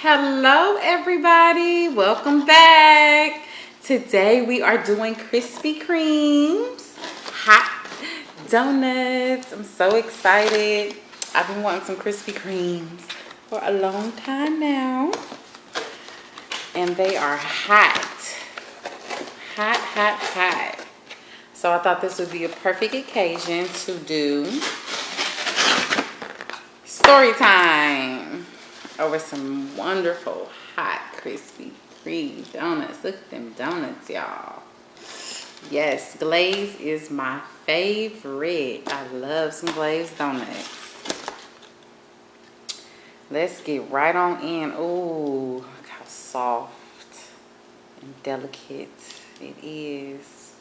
Hello everybody, welcome back. Today we are doing Krispy Kreme's hot donuts. I'm so excited. I've been wanting some Krispy Kremes for a long time now. And they are hot. Hot, hot, hot. So I thought this would be a perfect occasion to do story time over some wonderful hot Krispy Kreme donuts. Look at them donuts, y'all. Yes, glaze is my favorite. I love some glazed donuts. Let's get right on in. Ooh, look how soft and delicate it is.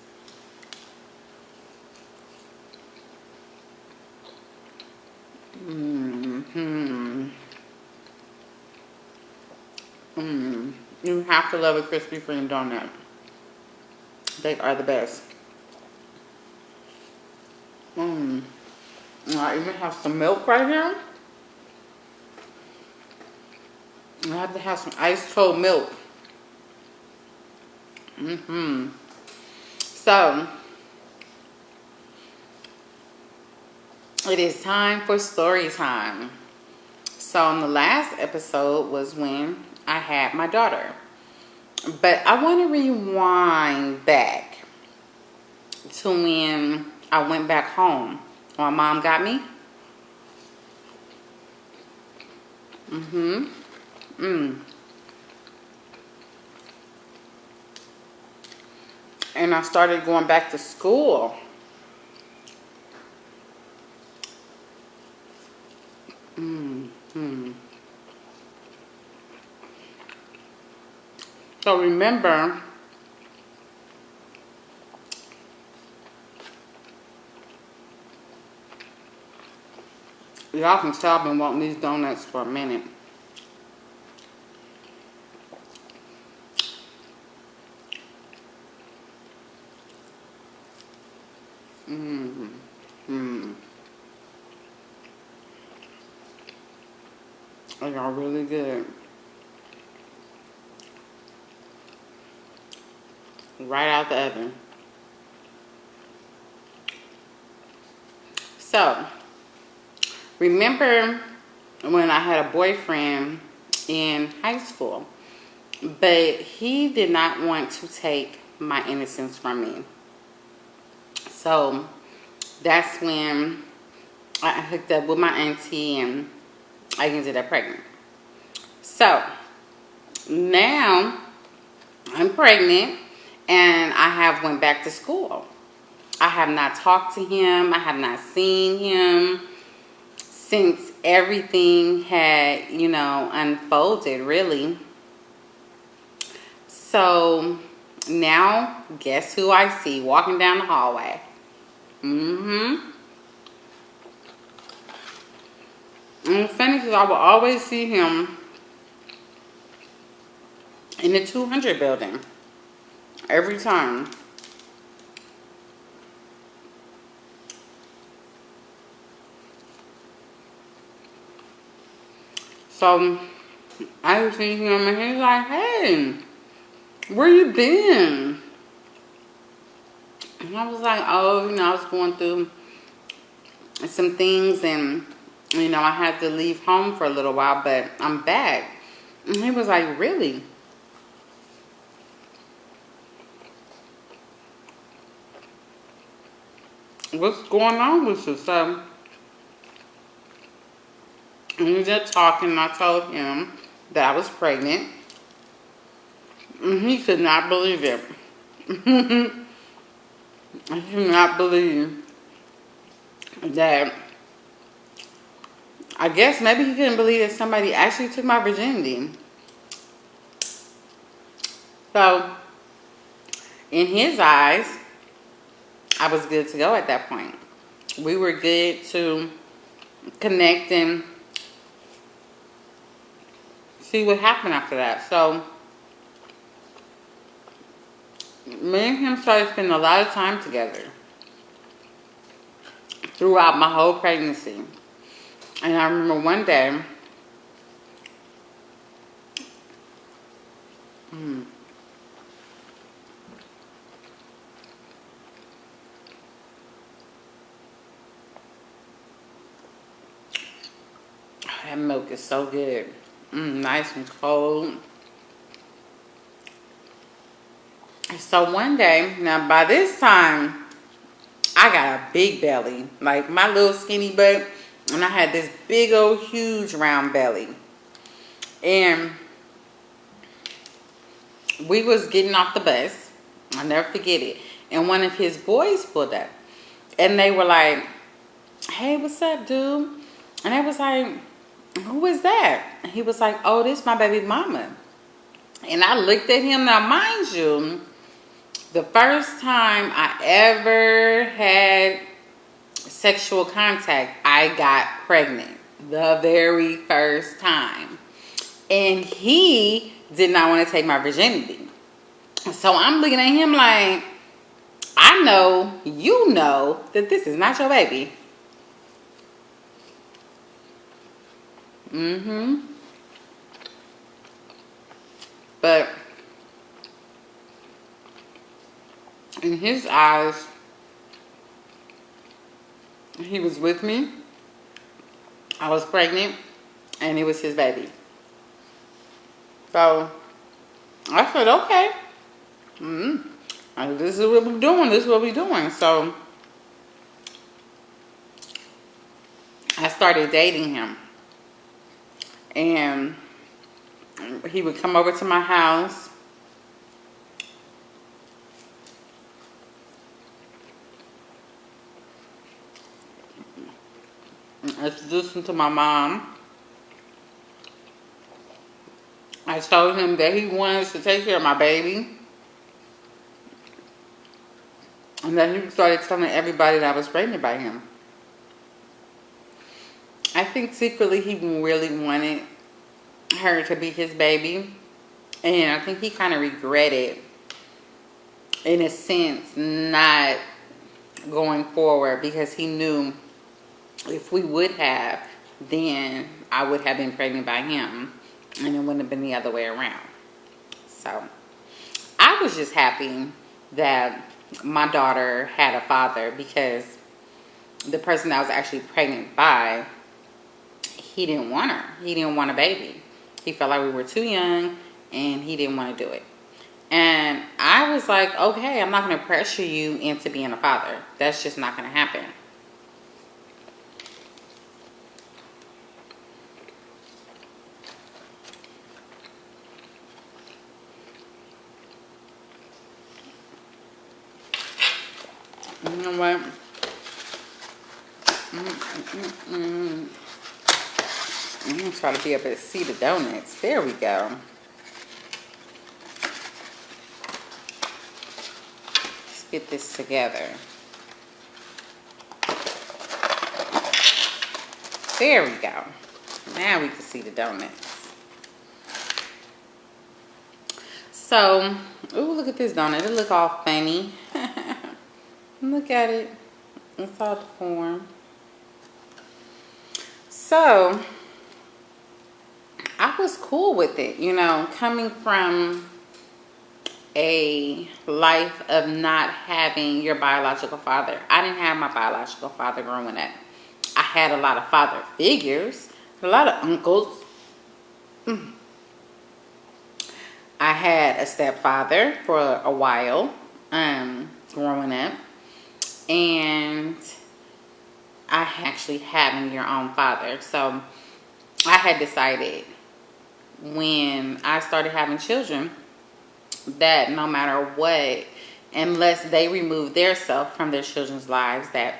You have to love a Krispy Kreme donut. They are the best. I even have some milk right here. I have to have some ice cold milk. So, it is time for story time. So, in the last episode was when I had my daughter. But I want to rewind back to when I went back home. My mom got me. And I started going back to school. So remember, y'all can tell I've been wanting these donuts for a minute. They are really good. Right out the oven. So, remember when I had a boyfriend in high school, but he did not want to take my innocence from me. So, that's when I hooked up with my auntie and I ended up pregnant. So, now I'm pregnant and I have went back to school. I have not talked to him. I have not seen him since everything had, unfolded, really. So now, guess who I see walking down the hallway? And it's funny because I will always see him in the 200 building. Every time. So I see him and he's like, "Hey, where you been?" And I was like, "Oh, I was going through some things and, I had to leave home for a little while, but I'm back." And he was like, "Really?" "What's going on with you?" So, and we just talking and I told him that I was pregnant. And he could not believe it. I could not believe that. I guess maybe he couldn't believe that somebody actually took my virginity. So, in his eyes, I was good to go at that point. We were good to connect and see what happened after that. So, me and him started spending a lot of time together throughout my whole pregnancy. And I remember one day, Mm. That milk is so good. Nice and cold. So one day, now by this time, I got a big belly. Like my little skinny butt. And I had this big old huge round belly. And we was getting off the bus. I'll never forget it. And one of his boys pulled up. And they were like, hey, what's up, dude? And I was like, who is that? And he was like, oh, this my baby mama. And I looked at him. Now, mind you, the first time I ever had sexual contact, I got pregnant. The very first time. And he did not want to take my virginity. So I'm looking at him like, I know, you know, that this is not your baby. But in his eyes, he was with me. I was pregnant, and it was his baby. So I said, okay. This is what we're doing. This is what we're doing. So I started dating him. And he would come over to my house. Introduced him to my mom. I told him that he wanted to take care of my baby. And then he started telling everybody that I was pregnant by him. I think secretly he really wanted her to be his baby. And I think he kind of regretted, in a sense, not going forward, because he knew if we would have, then I would have been pregnant by him, and it wouldn't have been the other way around. So I was just happy that my daughter had a father, because the person that I was actually pregnant by, he didn't want her. He didn't want a baby. He felt like we were too young, and he didn't want to do it. And I was like, okay, I'm not going to pressure you into being a father. That's just not going to happen. You know what? I'm going to try to be able to see the donuts. There we go. Let's get this together. There we go. Now we can see the donuts. So, ooh, look at this donut. It look all funny. Look at it. It's all deformed. So, I was cool with it, you know, coming from a life of not having your biological father. I didn't have my biological father growing up. I had a lot of father figures, a lot of uncles. I had a stepfather for a while growing up. And I actually having your own father. So I had decided when I started having children that no matter what, unless they remove their self from their children's lives, that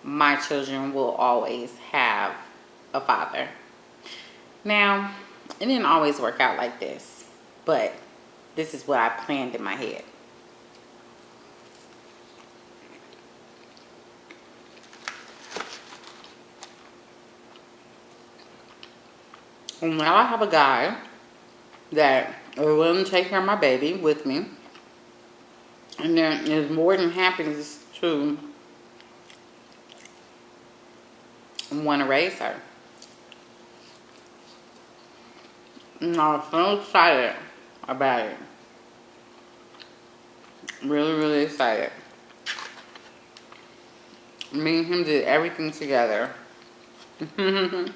my children will always have a father. Now, it didn't always work out like this, but this is what I planned in my head. And now I have a guy that is willing to take care of my baby with me, and then is more than happy to want to raise her. And I was so excited about it. Really, really excited. Me and him did everything together. We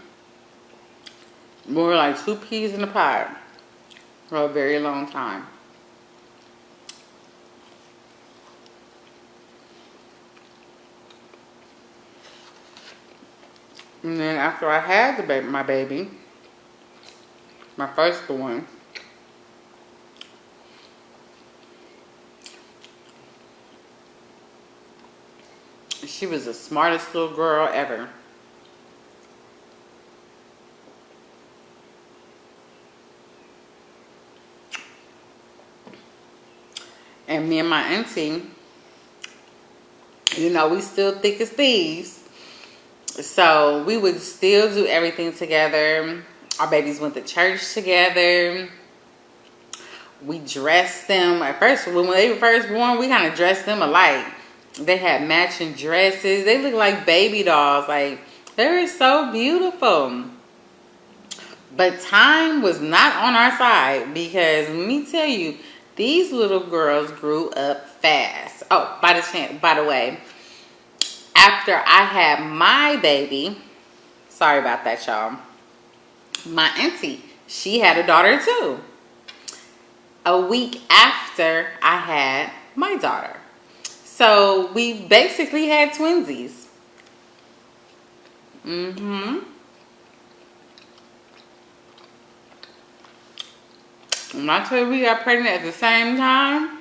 were like two peas in a pod for a very long time. And then after I had my baby, my first one, she was the smartest little girl ever. And me and my auntie, you know, we still thick as thieves. So we would still do everything together. Our babies went to church together. We dressed them. At first, when they were first born, we kind of dressed them alike. They had matching dresses. They looked like baby dolls. Like, they were so beautiful. But time was not on our side because let me tell you, these little girls grew up fast. Oh, by the way, after I had my baby, sorry about that, y'all. My auntie, she had a daughter too. A week after I had my daughter. So we basically had twinsies. When I tell you we got pregnant at the same time,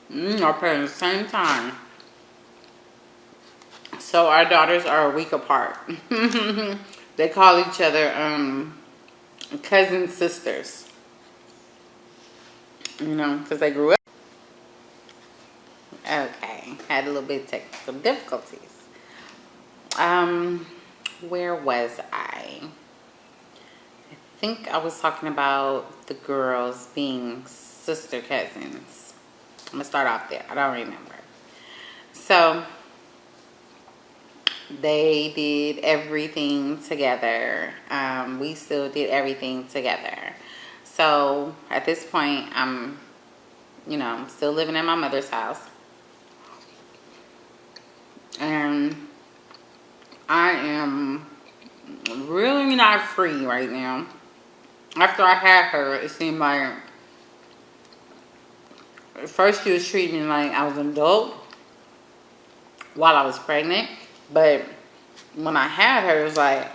we got pregnant at the same time. So our daughters are a week apart. They call each other cousin sisters. You know, because they grew up. Okay, had a little bit of technical difficulties. Where was I? I think I was talking about the girls being sister cousins. I'm gonna start off there. I don't remember. So they did everything together. We still did everything together. So at this point, I'm still living in my mother's house. And I am really not free right now. After I had her, it seemed like at first she was treating me like I was an adult while I was pregnant. But when I had her, it was like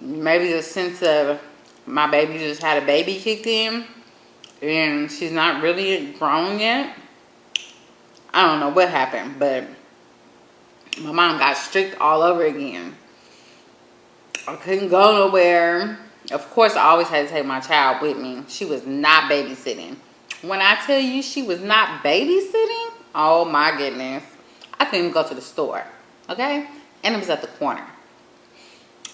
maybe the sense of my baby just had a baby kicked in and she's not really grown yet. I don't know what happened, but my mom got strict all over again. I couldn't go nowhere. Of course, I always had to take my child with me. She was not babysitting. When I tell you she was not babysitting, oh my goodness. I couldn't even go to the store, okay? And it was at the corner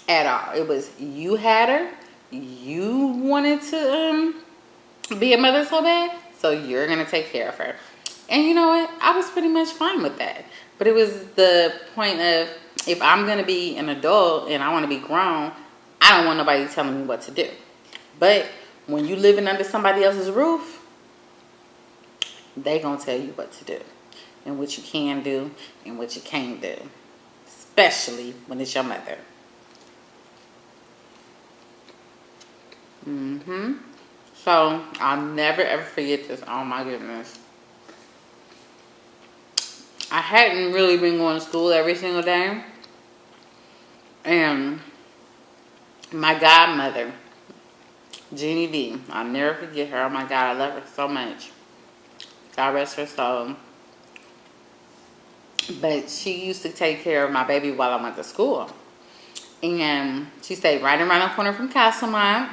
at all. It was, you had her, you wanted to be a mother so bad, so you're going to take care of her. And you know what? I was pretty much fine with that. But it was the point of, if I'm going to be an adult and I want to be grown, I don't want nobody telling me what to do. But when you living under somebody else's roof, they going to tell you what to do. And what you can do and what you can't do. Especially when it's your mother. So, I'll never ever forget this. Oh my goodness. I hadn't really been going to school every single day. And my godmother, Jeannie D, I'll never forget her. Oh my God, I love her so much. God rest her soul. But she used to take care of my baby while I went to school. And she stayed right around the corner from Castlemont.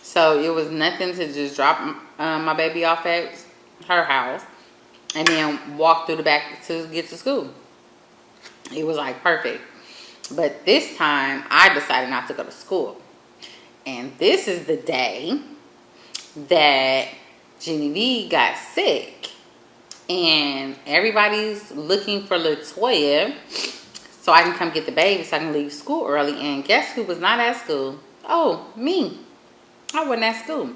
So it was nothing to just drop my baby off at her house and then walk through the back to get to school. It was like perfect. But this time, I decided not to go to school. And this is the day that Genevieve got sick. And everybody's looking for LaToya so I can come get the baby so I can leave school early. And guess who was not at school? Oh, me. I wasn't at school.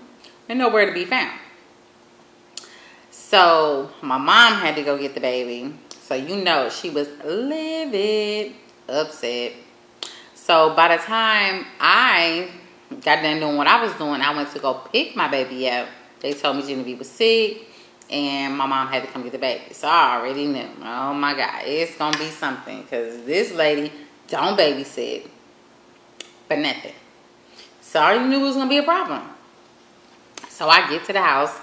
And nowhere to be found. So my mom had to go get the baby. So you know she was livid, upset. So by the time I got done doing what I was doing, I went to go pick my baby up. They told me Genevieve was sick and my mom had to come get the baby. So I already knew. Oh my God, it's going to be something because this lady don't babysit for nothing. So I already knew it was going to be a problem. So I get to the house.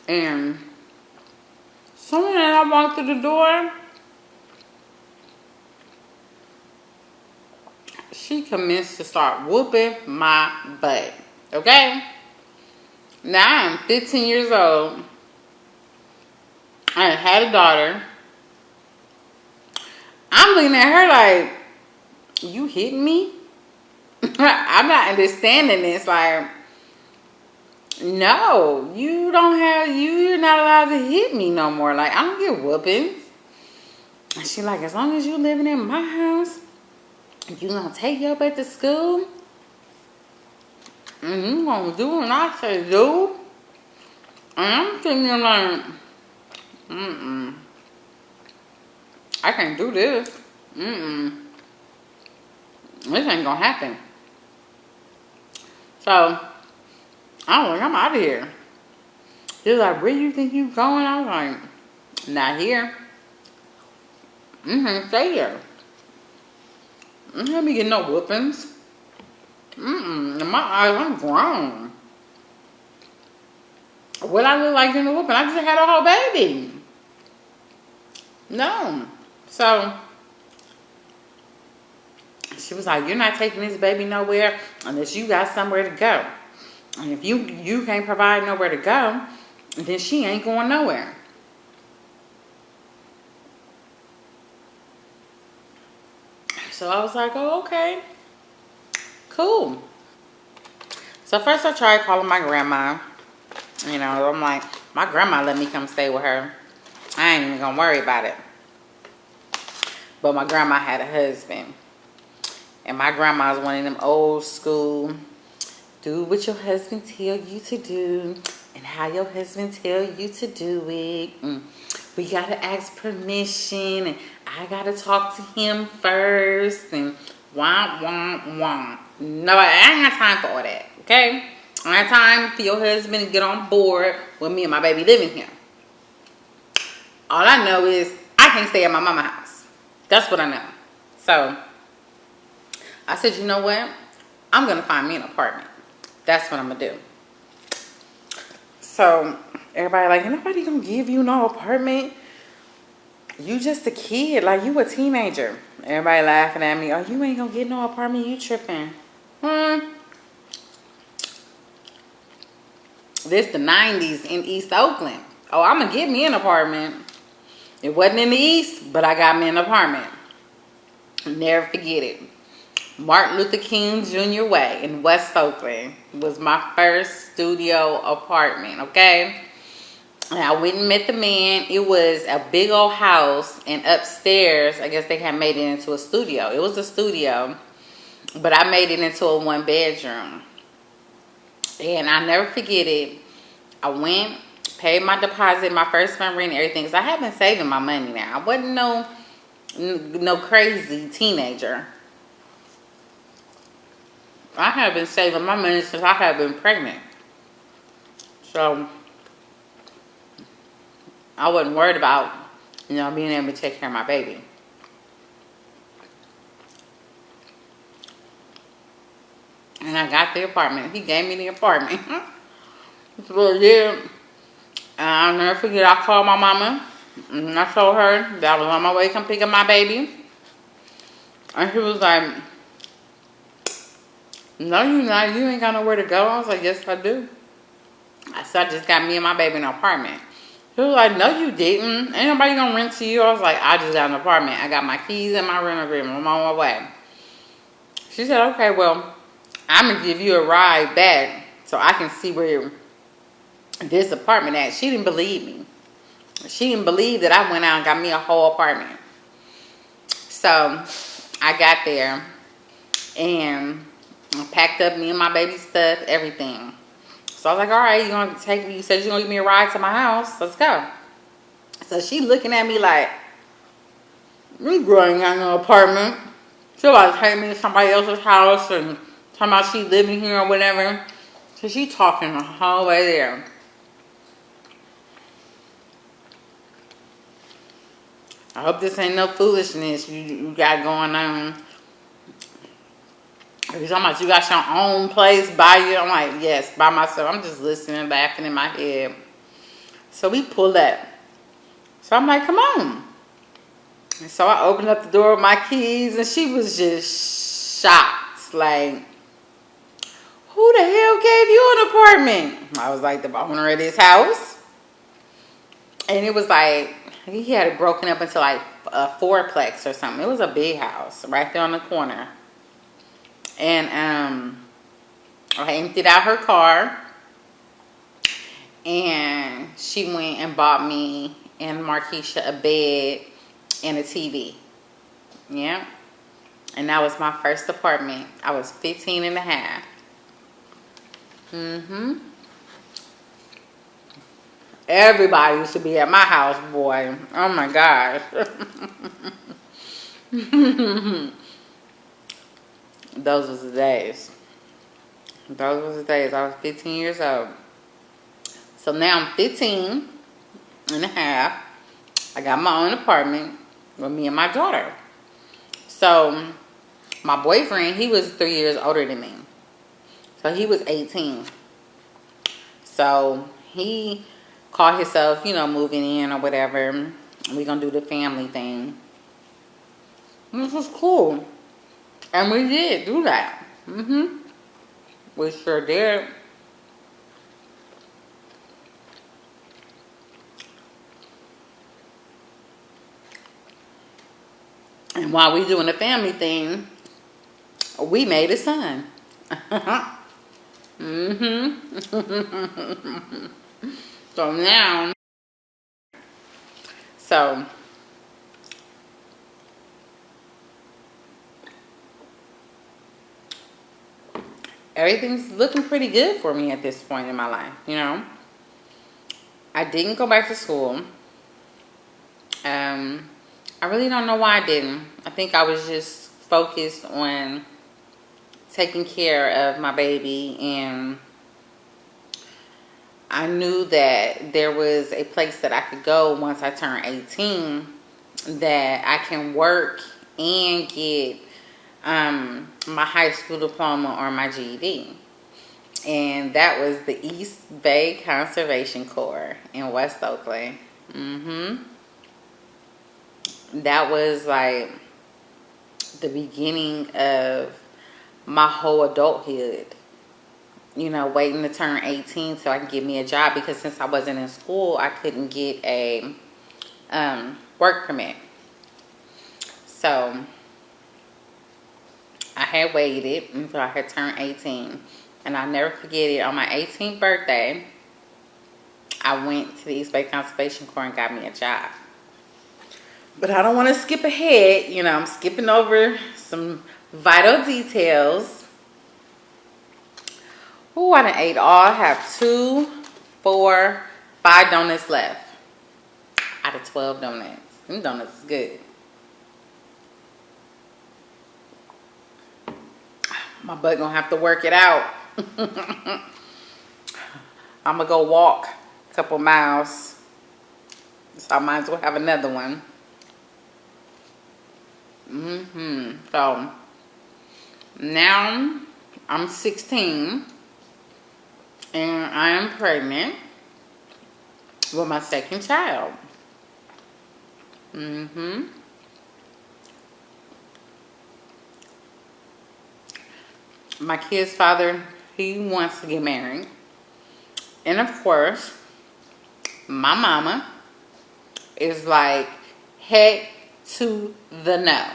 And someone that I walked through the door, she commenced to start whooping my butt. Okay? Now I'm 15 years old. I had a daughter. I'm looking at her like, you hitting me? I'm not understanding this. Like, no, you're not allowed to hit me no more. Like, I don't get whoopings. And she like, as long as you living in my house, you gonna take your butt to school? And you gonna do what I say do? And I'm thinking like, I can't do this. This ain't gonna happen. So, I was like, I'm out of here. He was like, where you think you going? I was like, not here. Stay here. Let me get no whoopings. In my eyes, I'm grown. What I look like getting a whooping? I just had a whole baby. No. So, she was like, you're not taking this baby nowhere unless you got somewhere to go. And if you can't provide nowhere to go, then she ain't going nowhere. So I was like, oh, okay. Cool. So first I tried calling my grandma. You know, I'm like, my grandma let me come stay with her. I ain't even gonna worry about it. But my grandma had a husband. And my grandma's one of them old school, do what your husband tell you to do and how your husband tell you to do it. We gotta ask permission and I gotta talk to him first and wah, wah, wah. No, I ain't got time for all that, okay? I don't have time for your husband to get on board with me and my baby living here. All I know is I can't stay at my mama's house. That's what I know. So I said, you know what? I'm going to find me an apartment. That's what I'm going to do. So everybody like, nobody going to give you no apartment. You just a kid. Like, you a teenager. Everybody laughing at me. Oh, you ain't going to get no apartment. You tripping. This the 90s in East Oakland. Oh, I'm going to get me an apartment. It wasn't in the East, but I got me an apartment. Never forget it. Martin Luther King Jr. Way in West Oakland was my first studio apartment, okay? And I went and met the man. It was a big old house, and upstairs, I guess they had made it into a studio. It was a studio, but I made it into a one bedroom. And I never forget it. I went, paid my deposit, my first month rent and everything, because I have been saving my money now. I wasn't no crazy teenager. I have been saving my money since I have been pregnant. So, I wasn't worried about, being able to take care of my baby. And I got the apartment. He gave me the apartment. So, yeah. And I'll never forget, I called my mama. And I told her that I was on my way to come pick up my baby. And she was like, no, you not. You ain't got nowhere to go. I was like, yes, I do. I said, I just got me and my baby an apartment. She was like, no, you didn't. Ain't nobody gonna rent to you. I was like, I just got an apartment. I got my keys and my rent agreement. I'm on my way. She said, okay, well, I'm gonna give you a ride back so I can see where this apartment at. She didn't believe me. She didn't believe that I went out and got me a whole apartment. So I got there and I packed up me and my baby stuff, everything. So I was like, all right, you gonna take me? You said you're gonna give me a ride to my house. Let's go. So she looking at me like, you growing out no apartment. She about to take me to somebody else's house and talking about she living here or whatever. So she talking the whole way there. I hope this ain't no foolishness you got going on. You're talking about you got your own place by you. I'm like, yes, by myself. I'm just listening, laughing in my head. So we pull up. So I'm like, come on. And so I opened up the door with my keys, and she was just shocked. Like, who the hell gave you an apartment? I was like, the owner of this house. And it was like, he had it broken up into like a fourplex or something. It was a big house right there on the corner. And I emptied out her car. And she went and bought me and Markeisha a bed and a TV. Yeah. And that was my first apartment. I was 15 and a half. Everybody used to be at my house, boy. Oh my gosh. Those was the days. Those was the days. I was 15 years old. So now I'm 15 and a half. I got my own apartment with me and my daughter. So my boyfriend, he was 3 years older than me. So he was 18. So he called himself, moving in or whatever. And we gonna do the family thing. This was cool. And we did do that. We sure did. And while we doing the family thing, we made a son. So now, everything's looking pretty good for me at this point in my life, I didn't go back to school. I really don't know why I didn't. I think I was just focused on taking care of my baby, and I knew that there was a place that I could go once I turned 18 that I can work and get my high school diploma or my GED. And that was the East Bay Conservation Corps in West Oakland. That was like the beginning of my whole adulthood. Waiting to turn 18 so I can get me a job, because since I wasn't in school, I couldn't get a work permit. So I had waited until I had turned 18. And I'll never forget it. On my 18th birthday, I went to the East Bay Conservation Corps and got me a job. But I don't want to skip ahead. I'm skipping over some vital details. Ooh, I done ate all. I have 2, 4, 5 donuts left out of 12 donuts. Them donuts is good. My butt gonna have to work it out. I'm gonna go walk a couple miles. So I might as well have another one. So now I'm 16 and I am pregnant with my second child. My kid's father, he wants to get married. And of course, my mama is like, heck to the no.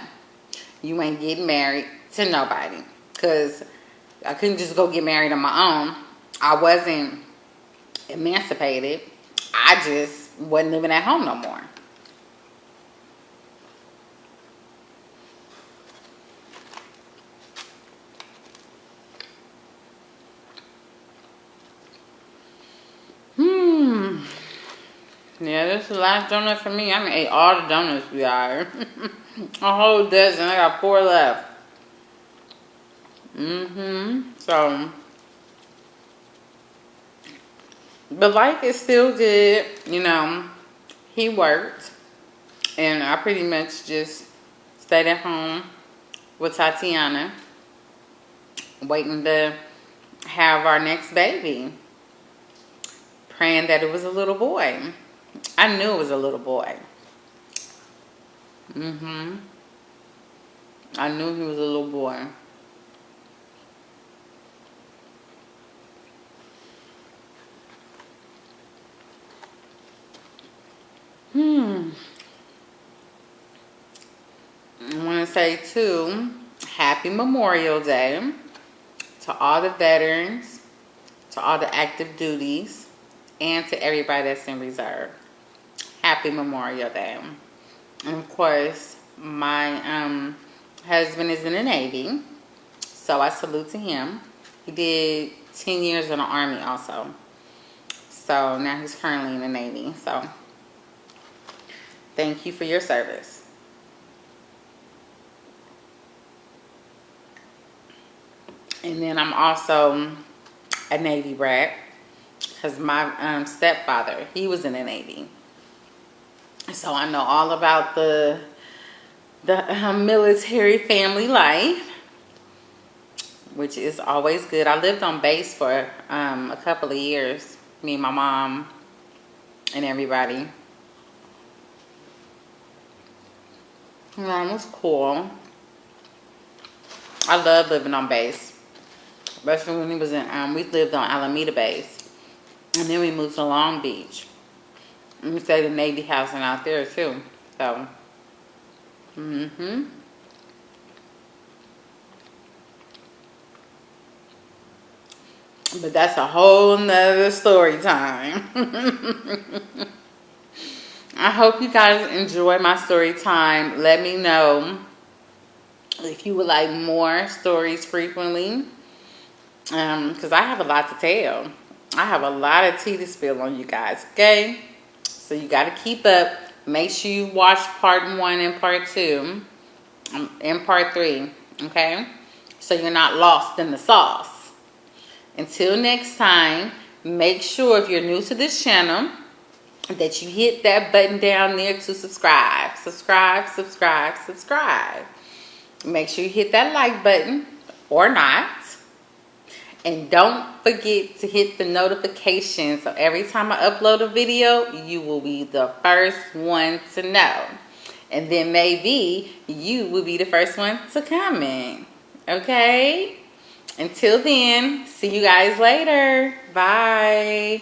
You ain't getting married to nobody. Because I couldn't just go get married on my own. I wasn't emancipated. I just wasn't living at home no more. Yeah, this is the last donut for me. I ate all the donuts we are. A whole dozen. I got 4 left. So, but life is still good. You know, he worked. And I pretty much just stayed at home with Tatiana, waiting to have our next baby. Praying that it was a little boy. I knew it was a little boy. I knew he was a little boy. I want to say too, happy Memorial Day to all the veterans, to all the active duties, and to everybody that's in reserve. Happy Memorial Day. And of course, my husband is in the Navy, so I salute to him. He did 10 years in the Army also. So now he's currently in the Navy. So thank you for your service. And then I'm also a Navy brat because my stepfather, he was in the Navy. So I know all about the military family life, which is always good. I lived on base for a couple of years, me and my mom and everybody. It was cool. I love living on base. Especially when he was in, we lived on Alameda Base. And then we moved to Long Beach. And we stayed in Navy housing out there too. So, But that's a whole nother story time. I hope you guys enjoy my story time. Let me know if you would like more stories frequently. Because I have a lot to tell. I have a lot of tea to spill on you guys, okay? So you got to keep up. Make sure you watch part 1 and part 2 and part 3, okay? So you're not lost in the sauce. Until next time, make sure if you're new to this channel that you hit that button down there to subscribe. Subscribe. Make sure you hit that like button or not. And don't forget to hit the notification so every time I upload a video, you will be the first one to know. And then maybe you will be the first one to comment. Okay? Until then, see you guys later. Bye.